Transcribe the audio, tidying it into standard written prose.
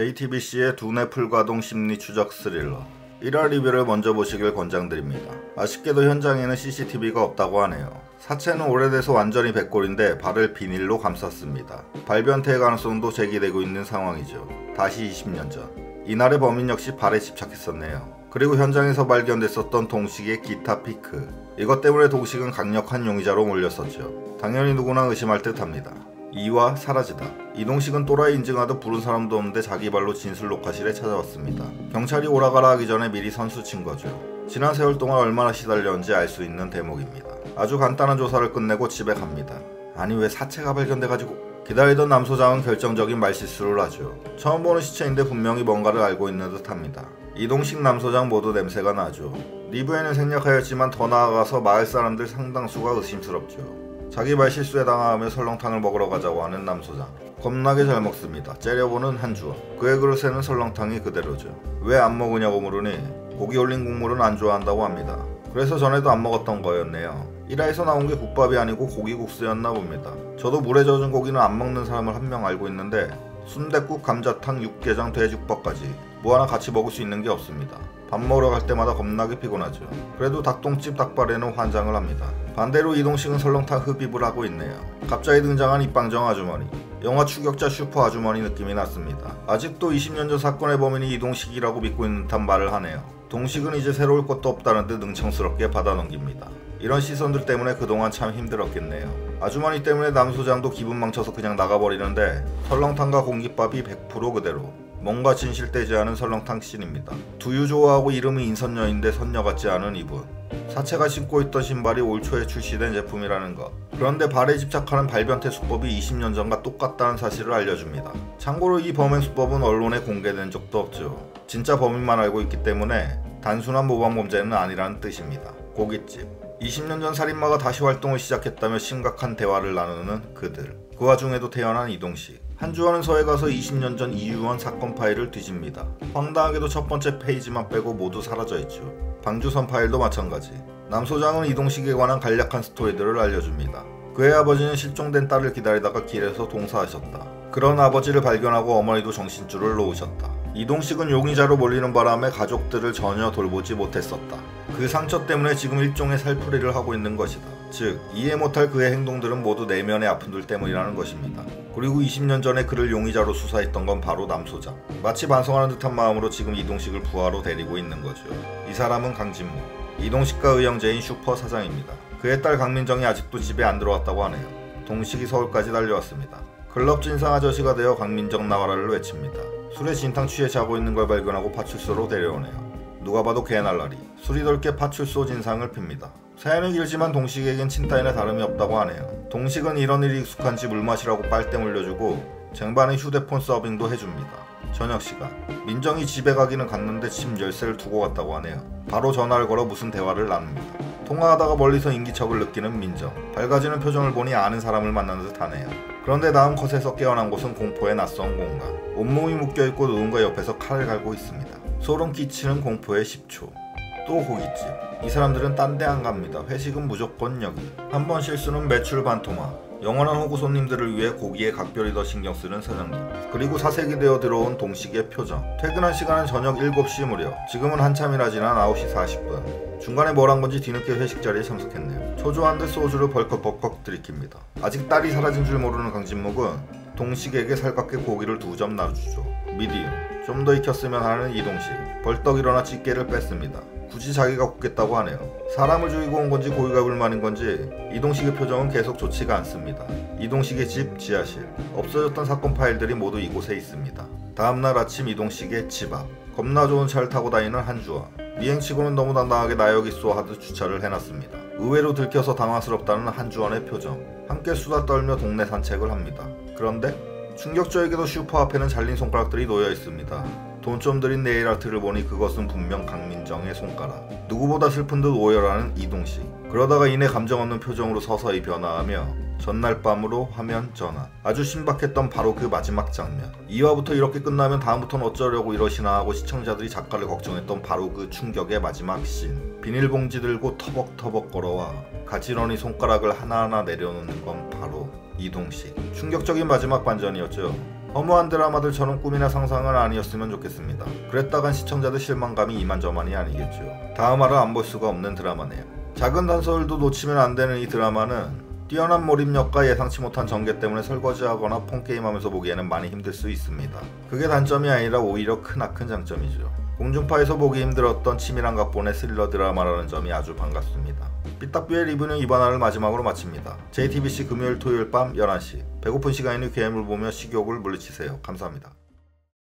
JTBC의 두뇌 풀가동 심리 추적 스릴러 1화 리뷰를 먼저 보시길 권장드립니다. 아쉽게도 현장에는 CCTV가 없다고 하네요. 사체는 오래돼서 완전히 백골인데 발을 비닐로 감쌌습니다. 발변태의 가능성도 제기되고 있는 상황이죠. 다시 20년 전. 이날의 범인 역시 발에 집착했었네요. 그리고 현장에서 발견됐었던 동식의 기타 피크. 이것 때문에 동식은 강력한 용의자로 몰렸었죠. 당연히 누구나 의심할 듯합니다. 2화 사라지다. 이동식은 또라이 인증하듯 부른 사람도 없는데 자기 발로 진술 녹화실에 찾아왔습니다. 경찰이 오라가라 하기 전에 미리 선수 친 거죠. 지난 세월 동안 얼마나 시달렸는지 알 수 있는 대목입니다. 아주 간단한 조사를 끝내고 집에 갑니다. 아니 왜 사체가 발견돼가지고. 기다리던 남소장은 결정적인 말실수를 하죠. 처음 보는 시체인데 분명히 뭔가를 알고 있는 듯합니다. 이동식 남소장 모두 냄새가 나죠. 리뷰에는 생략하였지만 더 나아가서 마을 사람들 상당수가 의심스럽죠. 자기 말실수에 당하며 설렁탕을 먹으러 가자고 하는 남소장. 겁나게 잘 먹습니다. 째려보는 한주원. 그의 그릇에는 설렁탕이 그대로죠. 왜 안 먹으냐고 물으니 고기 올린 국물은 안 좋아한다고 합니다. 그래서 전에도 안 먹었던 거였네요. 1화에서 나온 게 국밥이 아니고 고기국수였나 봅니다. 저도 물에 젖은 고기는 안 먹는 사람을 한 명 알고 있는데 순댓국, 감자탕, 육개장, 돼지국밥까지 뭐 하나 같이 먹을 수 있는 게 없습니다. 밥 먹으러 갈 때마다 겁나게 피곤하죠. 그래도 닭똥집 닭발에는 환장을 합니다. 반대로 이동식은 설렁탕 흡입을 하고 있네요. 갑자기 등장한 입방정 아주머니. 영화 추격자 슈퍼 아주머니 느낌이 났습니다. 아직도 20년 전 사건의 범인이 이동식이라고 믿고 있는 듯한 말을 하네요. 동식은 이제 새로울 것도 없다는 듯 능청스럽게 받아넘깁니다. 이런 시선들 때문에 그동안 참 힘들었겠네요. 아주머니 때문에 남소장도 기분 망쳐서 그냥 나가버리는데 설렁탕과 공깃밥이 100% 그대로. 뭔가 진실되지 않은 설렁탕 씬입니다. 두유 좋아하고 이름이 인선녀인데 선녀 같지 않은 이분. 사체가 신고 있던 신발이 올 초에 출시된 제품이라는 것. 그런데 발에 집착하는 발변태 수법이 20년 전과 똑같다는 사실을 알려줍니다. 참고로 이 범행 수법은 언론에 공개된 적도 없죠. 진짜 범인만 알고 있기 때문에 단순한 모방범죄는 아니라는 뜻입니다. 고깃집. 20년 전 살인마가 다시 활동을 시작했다며 심각한 대화를 나누는 그들. 그 와중에도 태어난 이동식. 한주원은 서해 가서 20년 전 이유원 사건 파일을 뒤집니다. 황당하게도 첫 번째 페이지만 빼고 모두 사라져있죠. 방주선 파일도 마찬가지. 남소장은 이동식에 관한 간략한 스토리들을 알려줍니다. 그의 아버지는 실종된 딸을 기다리다가 길에서 동사하셨다. 그런 아버지를 발견하고 어머니도 정신줄을 놓으셨다. 이동식은 용의자로 몰리는 바람에 가족들을 전혀 돌보지 못했었다. 그 상처 때문에 지금 일종의 살풀이를 하고 있는 것이다. 즉 이해 못할 그의 행동들은 모두 내면의 아픔들 때문이라는 것입니다. 그리고 20년 전에 그를 용의자로 수사했던 건 바로 남소장. 마치 반성하는 듯한 마음으로 지금 이동식을 부하로 데리고 있는 거죠. 이 사람은 강진모. 이동식과 의형제인 슈퍼 사장입니다. 그의 딸 강민정이 아직도 집에 안 들어왔다고 하네요. 동식이 서울까지 달려왔습니다. 클럽 진상 아저씨가 되어 강민정 나와라를 외칩니다. 술에 진탕 취해 자고 있는 걸 발견하고 파출소로 데려오네요. 누가 봐도 개날라리. 술이 덜게 파출소 진상을 핍니다. 사연은 길지만 동식에겐 친따위나 다름이 없다고 하네요. 동식은 이런 일이 익숙한지 물 마시라고 빨대 물려주고 쟁반에 휴대폰 서빙도 해줍니다. 저녁시간. 민정이 집에 가기는 갔는데 집 열쇠를 두고 갔다고 하네요. 바로 전화를 걸어 무슨 대화를 나눕니다. 통화하다가 멀리서 인기척을 느끼는 민정. 밝아지는 표정을 보니 아는 사람을 만난 듯 하네요. 그런데 다음 컷에서 깨어난 곳은 공포의 낯선 공간. 온몸이 묶여있고 누군가 옆에서 칼을 갈고 있습니다. 소름 끼치는 공포의 10초. 또 고깃집. 이 사람들은 딴 데 안 갑니다. 회식은 무조건 여기. 한 번 실수는 매출 반토막. 영원한 호구 손님들을 위해 고기에 각별히 더 신경쓰는 사장님. 그리고 사색이 되어 들어온 동식의 표정. 퇴근한 시간은 저녁 7시 무렵. 지금은 한참이나 지난 9시 40분. 중간에 뭘 한 건지 뒤늦게 회식 자리에 참석했네요. 초조한 듯 소주를 벌컥벌컥 들이킵니다. 아직 딸이 사라진 줄 모르는 강진목은 동식에게 살갑게 고기를 2점 놔주죠. 미디움. 좀 더 익혔으면 하는 이동식. 벌떡 일어나 집게를 뺐습니다. 굳이 자기가 굽겠다고 하네요. 사람을 죽이고 온 건지 고기가 불만인 건지 이동식의 표정은 계속 좋지가 않습니다. 이동식의 집 지하실. 없어졌던 사건 파일들이 모두 이곳에 있습니다. 다음날 아침 이동식의 집 앞. 겁나 좋은 차를 타고 다니는 한주원. 미행치고는 너무 당당하게 나 여기 쏘 하듯 주차를 해놨습니다. 의외로 들켜서 당황스럽다는 한주원의 표정. 함께 수다 떨며 동네 산책을 합니다. 그런데 충격적이게도 슈퍼 앞에는 잘린 손가락들이 놓여 있습니다. 돈 좀 들인 네일아트를 보니 그것은 분명 강민정의 손가락. 누구보다 슬픈 듯 오열하는 이동식. 그러다가 이내 감정 없는 표정으로 서서히 변화하며 전날 밤으로 화면 전환. 아주 신박했던 바로 그 마지막 장면. 2화부터 이렇게 끝나면 다음부터는 어쩌려고 이러시나 하고 시청자들이 작가를 걱정했던 바로 그 충격의 마지막 씬. 비닐봉지 들고 터벅터벅 걸어와 가지런히 손가락을 하나하나 내려놓는 건 바로 이동식. 충격적인 마지막 반전이었죠. 허무한 드라마들처럼 꿈이나 상상은 아니었으면 좋겠습니다. 그랬다간 시청자들 실망감이 이만저만이 아니겠죠. 다음 화를 안 볼 수가 없는 드라마네요. 작은 단서들도 놓치면 안 되는 이 드라마는 뛰어난 몰입력과 예상치 못한 전개 때문에 설거지하거나 폰게임하면서 보기에는 많이 힘들 수 있습니다. 그게 단점이 아니라 오히려 크나큰 장점이죠. 공중파에서 보기 힘들었던 치밀한 각본의 스릴러 드라마라는 점이 아주 반갑습니다. 삐딱뷰의 리뷰는 이번 화를 마지막으로 마칩니다. JTBC 금요일 토요일 밤 11시 배고픈 시간이니 괴물 보며 식욕을 물리치세요. 감사합니다.